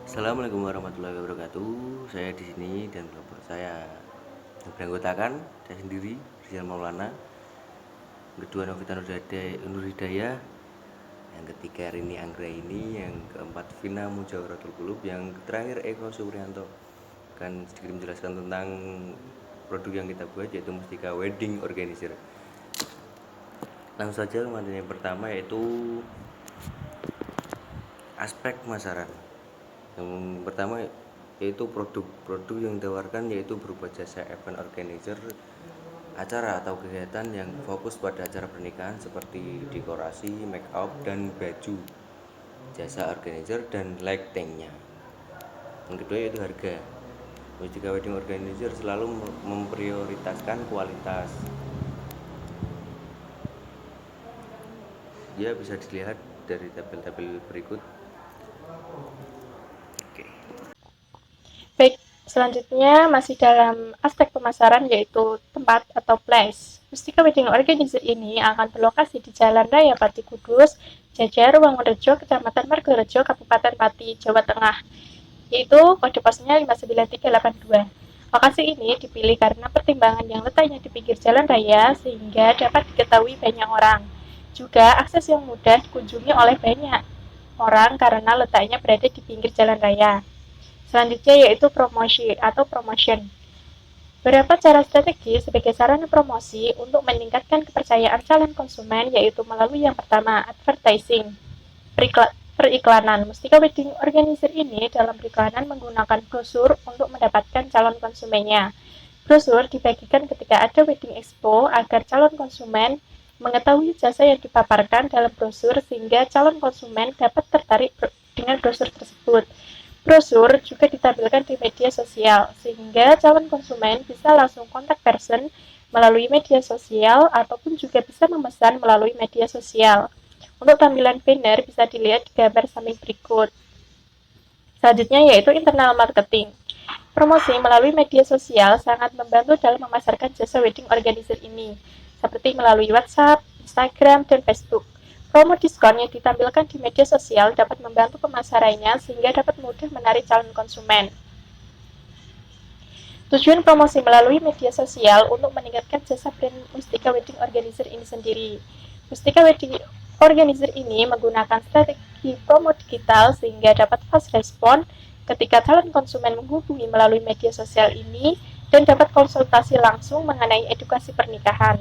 Assalamualaikum warahmatullahi wabarakatuh. Saya di sini dan kelompok saya yang beranggotakan saya sendiri, Rizal Maulana, yang kedua Novita Nur Hidayah, yang ketiga Rini Anggraini, yang keempat Vina Mujawaratul Qulub, yang terakhir Eko Supriyanto. Akan sedikit menjelaskan tentang produk yang kita buat, yaitu Mustika Wedding Organizer. Langsung saja materi yang pertama, yaitu aspek pemasaran. Yang pertama yaitu produk yang ditawarkan, yaitu berupa jasa event organizer, acara atau kegiatan yang fokus pada acara pernikahan seperti dekorasi, make up, dan baju, jasa organizer, dan lightingnya. Yang kedua yaitu harga. Mustika Wedding Organizer selalu memprioritaskan kualitas. Ya, bisa dilihat dari tabel-tabel berikut. Oke. Baik, selanjutnya masih dalam aspek pemasaran yaitu tempat atau place. Mustika Wedding Organizer ini akan berlokasi di Jalan Raya Pati Kudus, Jajar, Wangorejo, Kecamatan Margorejo, Kabupaten Pati, Jawa Tengah, yaitu kode posnya 59382. Lokasi ini dipilih karena pertimbangan yang letaknya di pinggir jalan raya sehingga dapat diketahui banyak orang. Juga akses yang mudah dikunjungi oleh banyak orang karena letaknya berada di pinggir jalan raya. Selanjutnya yaitu promosi atau promotion. Beberapa cara strategi sebagai sarana promosi untuk meningkatkan kepercayaan calon konsumen yaitu melalui yang pertama, advertising, periklanan. Mustika Wedding Organizer ini dalam periklanan menggunakan brosur untuk mendapatkan calon konsumennya. Brosur dibagikan ketika ada wedding expo agar calon konsumen mengetahui jasa yang dipaparkan dalam brosur sehingga calon konsumen dapat tertarik dengan brosur tersebut. Brosur juga ditampilkan di media sosial, sehingga calon konsumen bisa langsung kontak person melalui media sosial ataupun juga bisa memesan melalui media sosial. Untuk tampilan banner bisa dilihat di gambar samping berikut. Selanjutnya yaitu internal marketing. Promosi melalui media sosial sangat membantu dalam memasarkan jasa wedding organizer ini, seperti melalui WhatsApp, Instagram, dan Facebook. Promo diskon yang ditampilkan di media sosial dapat membantu pemasarannya sehingga dapat mudah menarik calon konsumen. Tujuan promosi melalui media sosial untuk meningkatkan jasa brand Mustika Wedding Organizer ini sendiri. Mustika Wedding Organizer ini menggunakan strategi promo digital sehingga dapat fast respon ketika calon konsumen menghubungi melalui media sosial ini dan dapat konsultasi langsung mengenai edukasi pernikahan.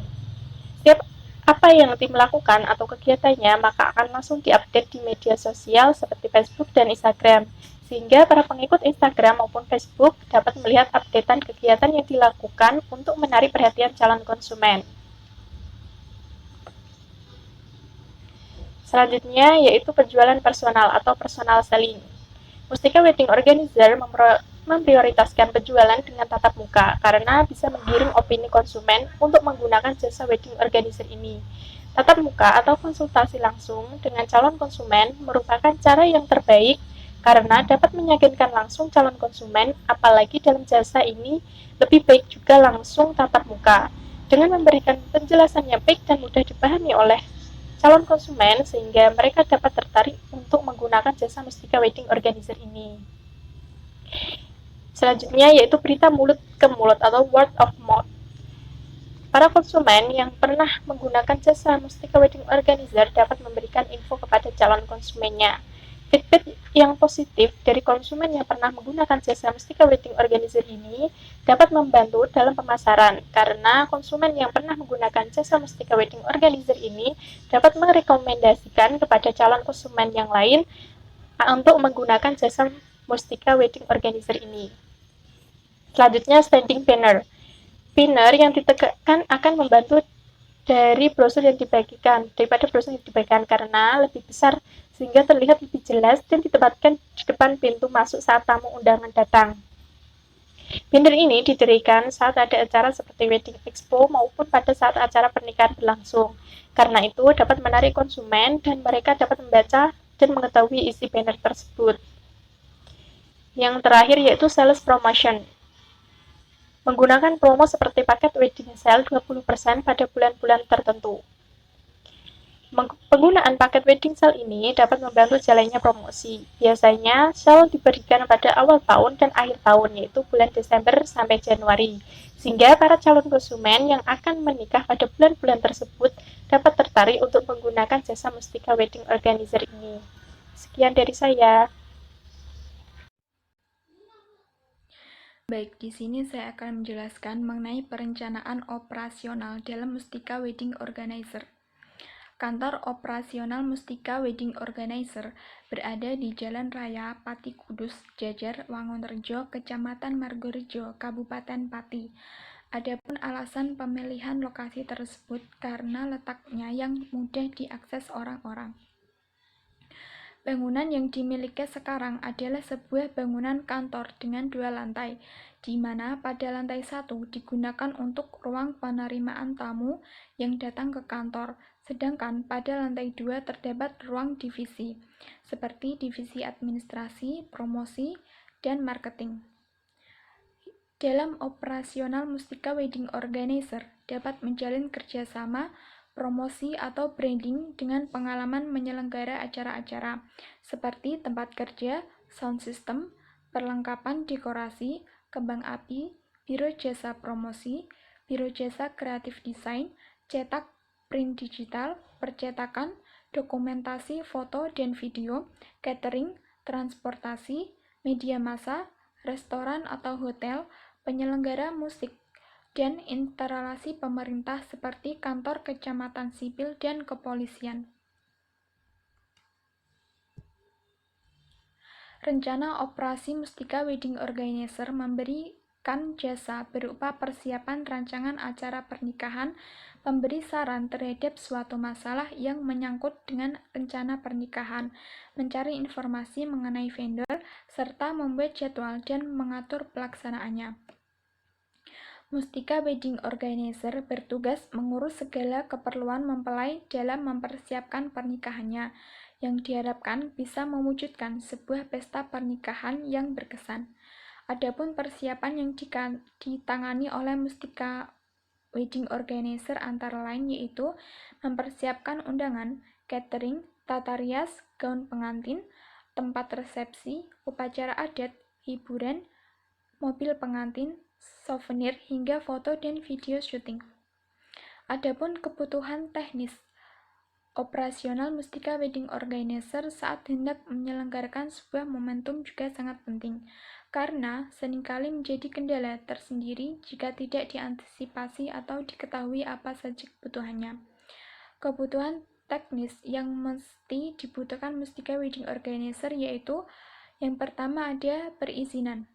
Setiap apa yang tim lakukan atau kegiatannya maka akan langsung diupdate di media sosial seperti Facebook dan Instagram, sehingga para pengikut Instagram maupun Facebook dapat melihat updatean kegiatan yang dilakukan untuk menarik perhatian calon konsumen. Selanjutnya yaitu penjualan personal atau personal selling. Mustika Wedding Organizer memprioritaskan penjualan dengan tatap muka karena bisa menggiring opini konsumen untuk menggunakan jasa wedding organizer ini. Tatap muka atau konsultasi langsung dengan calon konsumen merupakan cara yang terbaik karena dapat meyakinkan langsung calon konsumen, apalagi dalam jasa ini lebih baik juga langsung tatap muka dengan memberikan penjelasan yang baik dan mudah dipahami oleh calon konsumen sehingga mereka dapat tertarik untuk menggunakan jasa Mustika Wedding Organizer ini. Selanjutnya yaitu berita mulut ke mulut atau word of mouth. Para konsumen yang pernah menggunakan jasa Mustika Wedding Organizer dapat memberikan info kepada calon konsumennya. Feedback yang positif dari konsumen yang pernah menggunakan jasa Mustika Wedding Organizer ini dapat membantu dalam pemasaran karena konsumen yang pernah menggunakan jasa Mustika Wedding Organizer ini dapat merekomendasikan kepada calon konsumen yang lain untuk menggunakan jasa Mustika Wedding Organizer ini. Selanjutnya standing banner. Banner yang ditegakkan akan membantu dari brosur yang dibagikan daripada brosur yang dibagikan karena lebih besar sehingga terlihat lebih jelas dan ditempatkan di depan pintu masuk saat tamu undangan datang. Banner ini didirikan saat ada acara seperti wedding expo maupun pada saat acara pernikahan berlangsung. Karena itu dapat menarik konsumen dan mereka dapat membaca dan mengetahui isi banner tersebut. Yang terakhir yaitu sales promotion. Menggunakan promo seperti paket wedding sale 20% pada bulan-bulan tertentu. Penggunaan paket wedding sale ini dapat membantu jalannya promosi. Biasanya, sale diberikan pada awal tahun dan akhir tahun, yaitu bulan Desember sampai Januari, sehingga para calon konsumen yang akan menikah pada bulan-bulan tersebut dapat tertarik untuk menggunakan jasa Mustika Wedding Organizer ini. Sekian dari saya. Baik, di sini saya akan menjelaskan mengenai perencanaan operasional dalam Mustika Wedding Organizer. Kantor operasional Mustika Wedding Organizer berada di Jalan Raya Pati Kudus, Jajar, Wangunrejo, Kecamatan Margorejo, Kabupaten Pati. Adapun alasan pemilihan lokasi tersebut karena letaknya yang mudah diakses orang-orang. Bangunan yang dimiliki sekarang adalah sebuah bangunan kantor dengan 2 lantai, di mana pada lantai 1 digunakan untuk ruang penerimaan tamu yang datang ke kantor, sedangkan pada lantai 2 terdapat ruang divisi, seperti divisi administrasi, promosi, dan marketing. Dalam operasional Mustika Wedding Organizer dapat menjalin kerjasama promosi atau branding dengan pengalaman menyelenggara acara-acara seperti tempat kerja, sound system, perlengkapan dekorasi, kembang api, biro jasa promosi, biro jasa kreatif desain, cetak, print digital, percetakan, dokumentasi foto dan video, catering, transportasi, media massa, restoran atau hotel, penyelenggara musik, dan instalasi pemerintah seperti kantor kecamatan sipil dan kepolisian. Rencana operasi Mustika Wedding Organizer memberikan jasa berupa persiapan rancangan acara pernikahan, memberi saran terhadap suatu masalah yang menyangkut dengan rencana pernikahan, mencari informasi mengenai vendor, serta membuat jadwal dan mengatur pelaksanaannya. Mustika Wedding Organizer bertugas mengurus segala keperluan mempelai dalam mempersiapkan pernikahannya, yang diharapkan bisa mewujudkan sebuah pesta pernikahan yang berkesan. Adapun persiapan yang ditangani oleh Mustika Wedding Organizer antara lain yaitu mempersiapkan undangan, catering, tata rias, gaun pengantin, tempat resepsi, upacara adat, hiburan, mobil pengantin, souvenir, hingga foto dan video syuting. Adapun kebutuhan teknis operasional Mustika Wedding Organizer saat hendak menyelenggarakan sebuah momentum juga sangat penting, karena seringkali menjadi kendala tersendiri jika tidak diantisipasi atau diketahui apa saja kebutuhannya. Kebutuhan teknis yang mesti dibutuhkan Mustika Wedding Organizer yaitu yang pertama ada perizinan,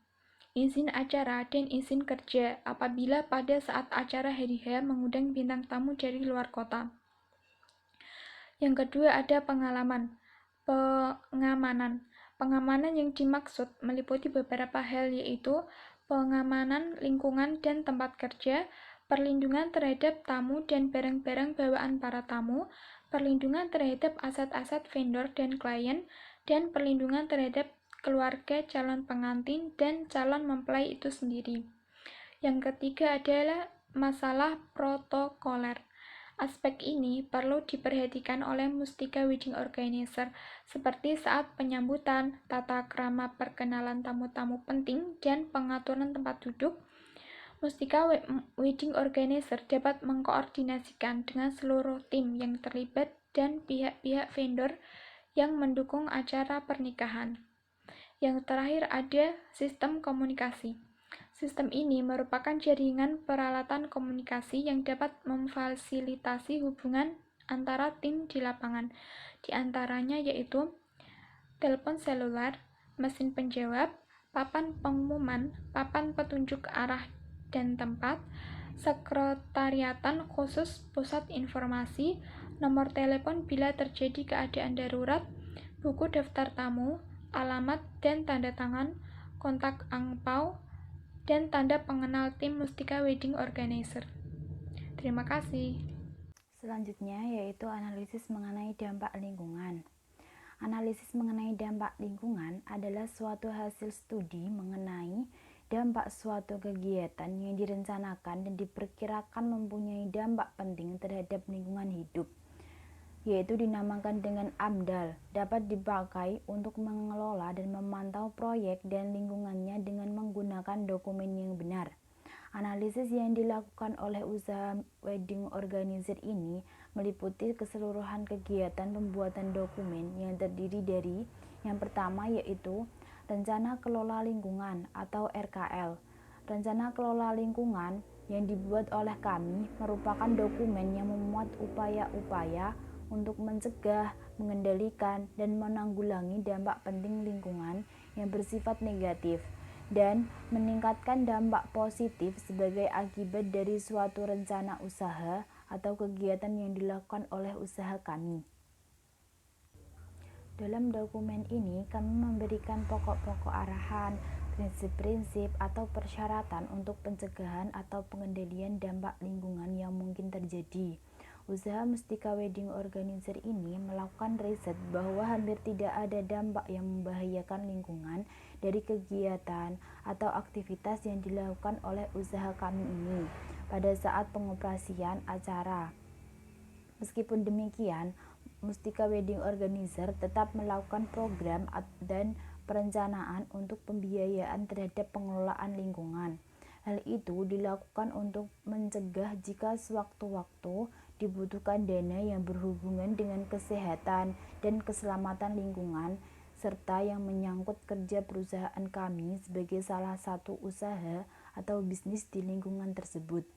izin acara, dan izin kerja apabila pada saat acara hari H mengundang bintang tamu dari luar kota. Yang kedua ada pengamanan. Pengamanan yang dimaksud meliputi beberapa hal yaitu pengamanan lingkungan dan tempat kerja, perlindungan terhadap tamu dan barang-barang bawaan para tamu, perlindungan terhadap aset-aset vendor dan klien, dan perlindungan terhadap keluarga calon pengantin dan calon mempelai itu sendiri. Yang ketiga adalah masalah protokoler. Aspek ini perlu diperhatikan oleh Mustika Wedding Organizer, seperti saat penyambutan, tata krama perkenalan tamu-tamu penting, dan pengaturan tempat duduk. Mustika Wedding Organizer dapat mengkoordinasikan dengan seluruh tim yang terlibat dan pihak-pihak vendor yang mendukung acara pernikahan. Yang terakhir ada sistem komunikasi. Sistem ini merupakan jaringan peralatan komunikasi yang dapat memfasilitasi hubungan antara tim di lapangan, di antaranya yaitu telepon seluler, mesin penjawab, papan pengumuman, papan petunjuk arah dan tempat, sekretariatan khusus pusat informasi, nomor telepon bila terjadi keadaan darurat, buku daftar tamu, alamat dan tanda tangan, kontak angpau, dan tanda pengenal tim Mustika Wedding Organizer. Terima kasih. Selanjutnya yaitu analisis mengenai dampak lingkungan. Analisis mengenai dampak lingkungan adalah suatu hasil studi mengenai dampak suatu kegiatan yang direncanakan dan diperkirakan mempunyai dampak penting terhadap lingkungan hidup. yaitu dinamakan dengan AMDAL, dapat dipakai untuk mengelola dan memantau proyek dan lingkungannya dengan menggunakan dokumen yang benar. Analisis yang dilakukan oleh usaha wedding organizer ini meliputi keseluruhan kegiatan pembuatan dokumen yang terdiri dari yang pertama yaitu Rencana Kelola Lingkungan atau RKL. Rencana Kelola Lingkungan yang dibuat oleh kami merupakan dokumen yang memuat upaya-upaya untuk mencegah, mengendalikan, dan menanggulangi dampak penting lingkungan yang bersifat negatif dan meningkatkan dampak positif sebagai akibat dari suatu rencana usaha atau kegiatan yang dilakukan oleh usaha kami. Dalam dokumen ini, kami memberikan pokok-pokok arahan, prinsip-prinsip, atau persyaratan untuk pencegahan atau pengendalian dampak lingkungan yang mungkin terjadi. Usaha Mustika Wedding Organizer ini melakukan riset bahwa hampir tidak ada dampak yang membahayakan lingkungan dari kegiatan atau aktivitas yang dilakukan oleh usaha kami ini pada saat pengoperasian acara. Meskipun demikian, Mustika Wedding Organizer tetap melakukan program dan perencanaan untuk pembiayaan terhadap pengelolaan lingkungan. Hal itu dilakukan untuk mencegah jika sewaktu-waktu dibutuhkan dana yang berhubungan dengan kesehatan dan keselamatan lingkungan, serta yang menyangkut kerja perusahaan kami sebagai salah satu usaha atau bisnis di lingkungan tersebut.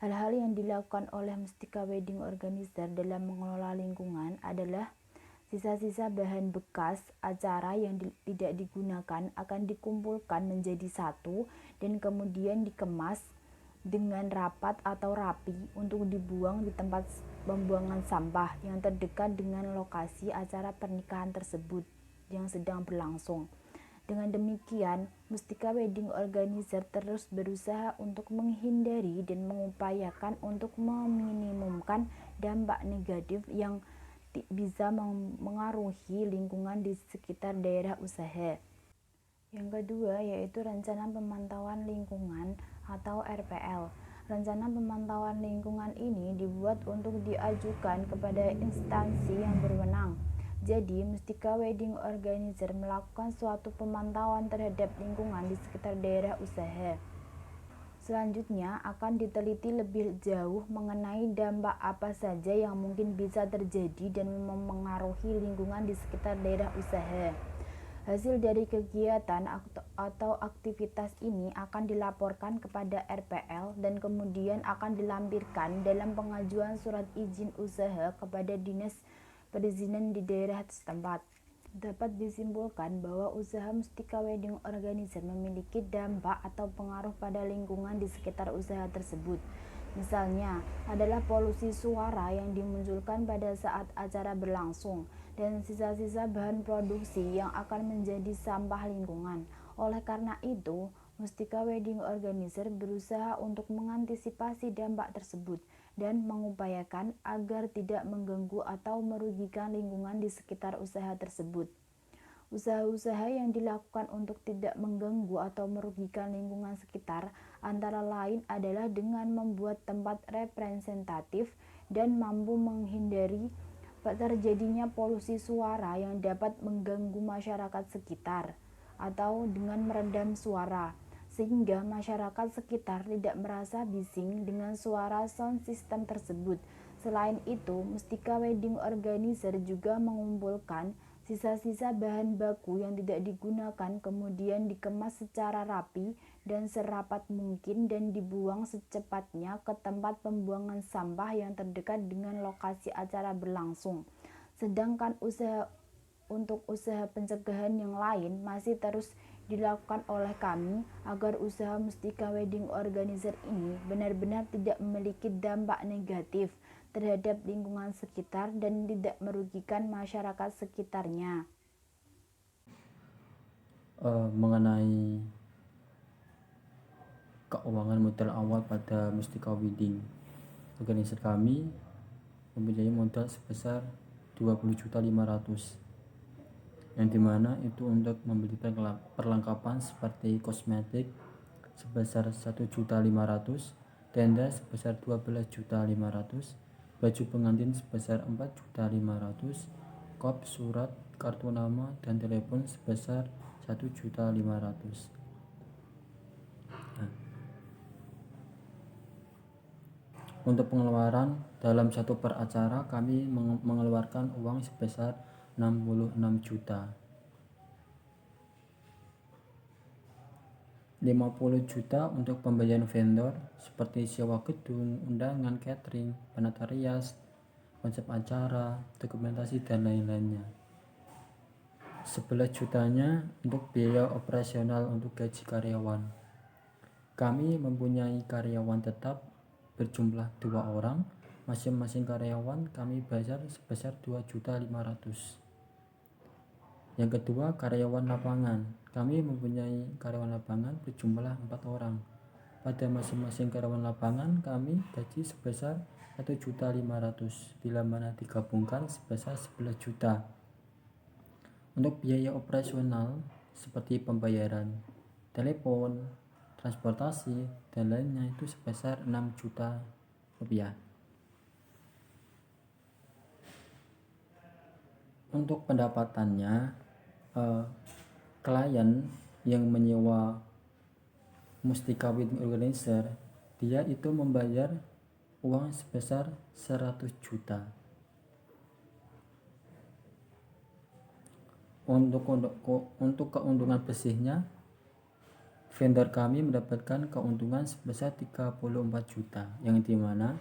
Hal-hal yang dilakukan oleh Mustika Wedding Organizer dalam mengelola lingkungan adalah sisa-sisa bahan bekas acara yang tidak digunakan akan dikumpulkan menjadi satu dan kemudian dikemas dengan rapat atau rapi untuk dibuang di tempat pembuangan sampah yang terdekat dengan lokasi acara pernikahan tersebut yang sedang berlangsung. Dengan demikian, Mustika Wedding Organizer terus berusaha untuk menghindari dan mengupayakan untuk meminimumkan dampak negatif yang bisa mengaruhi lingkungan di sekitar daerah usaha. Yang kedua yaitu Rencana Pemantauan Lingkungan atau RPL. Rencana pemantauan lingkungan ini dibuat untuk diajukan kepada instansi yang berwenang. Jadi, Mustika Wedding Organizer melakukan suatu pemantauan terhadap lingkungan di sekitar daerah usaha. Selanjutnya akan diteliti lebih jauh mengenai dampak apa saja yang mungkin bisa terjadi dan memengaruhi lingkungan di sekitar daerah usaha. Hasil dari kegiatan atau aktivitas ini akan dilaporkan kepada RPL dan kemudian akan dilampirkan dalam pengajuan surat izin usaha kepada Dinas Perizinan di daerah setempat. Dapat disimpulkan bahwa usaha Mustika Wedding Organizer memiliki dampak atau pengaruh pada lingkungan di sekitar usaha tersebut. Misalnya, adalah polusi suara yang dimunculkan pada saat acara berlangsung, dan sisa-sisa bahan produksi yang akan menjadi sampah lingkungan. Oleh karena itu, Mustika Wedding Organizer berusaha untuk mengantisipasi dampak tersebut dan mengupayakan agar tidak mengganggu atau merugikan lingkungan di sekitar usaha tersebut. Usaha-usaha yang dilakukan untuk tidak mengganggu atau merugikan lingkungan sekitar antara lain adalah dengan membuat tempat representatif dan mampu menghindari terjadinya polusi suara yang dapat mengganggu masyarakat sekitar, atau dengan meredam suara, sehingga masyarakat sekitar tidak merasa bising dengan suara sound system tersebut. Selain itu, Mustika Wedding Organizer juga mengumpulkan sisa-sisa bahan baku yang tidak digunakan kemudian dikemas secara rapi dan serapat mungkin dan dibuang secepatnya ke tempat pembuangan sampah yang terdekat dengan lokasi acara berlangsung. Sedangkan untuk usaha pencegahan yang lain masih terus dilakukan oleh kami agar usaha Mustika Wedding Organizer ini benar-benar tidak memiliki dampak negatif terhadap lingkungan sekitar dan tidak merugikan masyarakat sekitarnya. Mengenai keuangan modal awal pada Mustika Wedding Organizer kami mempunyai modal sebesar 20.500.000, yang dimana itu untuk membeli perlengkapan seperti kosmetik sebesar 1.500.000, tenda sebesar 12.500.000, baju pengantin sebesar 4.500.000, kop, surat, kartu nama, dan telepon sebesar 1.500.000. Untuk pengeluaran dalam satu per acara, kami mengeluarkan uang sebesar 66 juta. 50 juta untuk pembayaran vendor seperti sewa gedung, undangan, catering, penata rias, konsep acara, dokumentasi, dan lain-lainnya. 11 jutanya untuk biaya operasional untuk gaji karyawan. Kami mempunyai karyawan tetap berjumlah 2 orang, masing-masing karyawan kami bayar sebesar 2.500.000. Yang kedua, karyawan lapangan. Kami mempunyai karyawan lapangan berjumlah 4 orang. Pada masing-masing karyawan lapangan kami gaji sebesar 1.500.000, bila mana digabungkan sebesar 11 juta. Untuk biaya operasional seperti pembayaran telepon, transportasi, dan lainnya itu sebesar 6 juta rupiah. Untuk pendapatannya, klien yang menyewa Mustika Wedding Organizer, dia itu membayar uang sebesar 100 juta. Untuk keuntungan bersihnya, vendor kami mendapatkan keuntungan sebesar 34 juta, yang dimana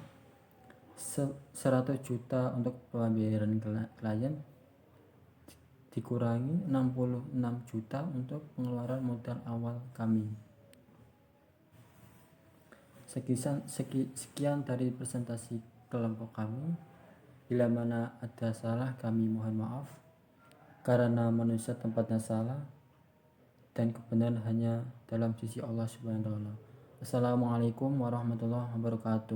100 juta untuk pembayaran klien dikurangi 66 juta untuk pengeluaran modal awal kami. Sekian dari presentasi kelompok kami. Bila mana ada salah, kami mohon maaf, karena manusia tempatnya salah dan kebenaran hanya dalam sisi Allah Subhanahu wa ta'ala. Assalamualaikum warahmatullahi wabarakatuh.